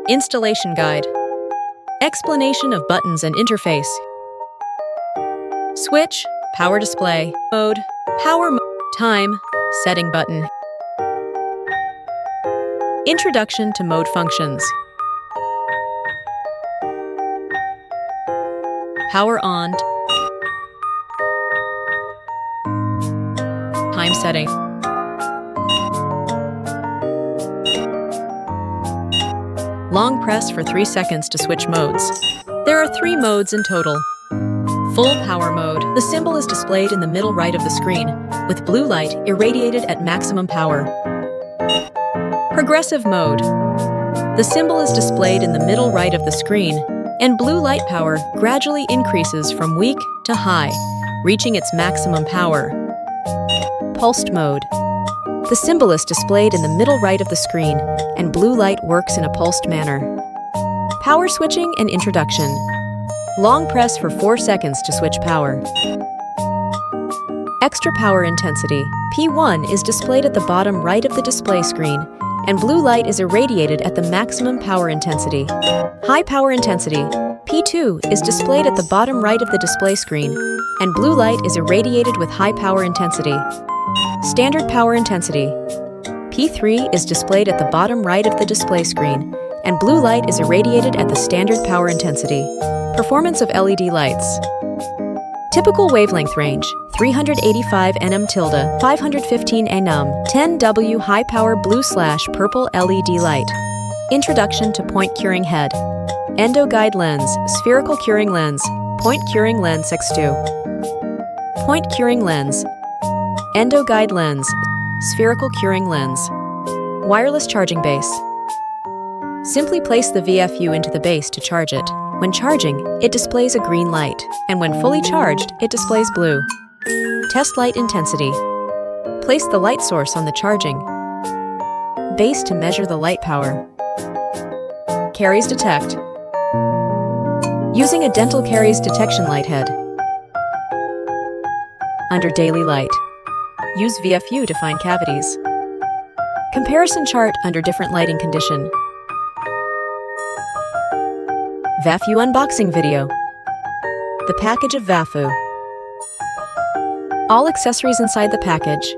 Installation guide. Explanation of buttons and interface. Switch, power display, mode, time, setting button. Introduction to mode functions. Power on. Time setting. Long press for 3 seconds to switch modes. There are 3 modes in total. Full power mode. The symbol is displayed in the middle right of the screen, with blue light irradiated at maximum power. Progressive mode. The symbol is displayed in the middle right of the screen, and blue light power gradually increases from weak to high, reaching its maximum power. Pulsed mode. The symbol is displayed in the middle right of the screen, and blue light works in a pulsed manner. Power switching and introduction. Long press for 4 seconds to switch power. Extra power intensity. P1 is displayed at the bottom right of the display screen, and blue light is irradiated at the maximum power intensity. High power intensity. P2 is displayed at the bottom right of the display screen, and blue light is irradiated with high power intensity. Standard power intensity. P3 is displayed at the bottom right of the display screen, and blue light is irradiated at the standard power intensity. Performance of LED lights. Typical wavelength range, 385 nm, 515 nm, 10W high power blue/purple LED light. Introduction to point curing head. Endo guide lens, spherical curing lens, point curing lens X2. Point curing lens. Endo guide lens, spherical curing lens. Wireless charging base. Simply place the VFU into the base to charge it. When charging, it displays a green light, and when fully charged, it displays blue. Test light intensity. Place the light source on the charging base to measure the light power. Caries detect. Using a dental caries detection light head. Under daily light. Use VFU to find cavities. Comparison chart under different lighting condition. VAFU unboxing video. The package of VAFU. All accessories inside the package.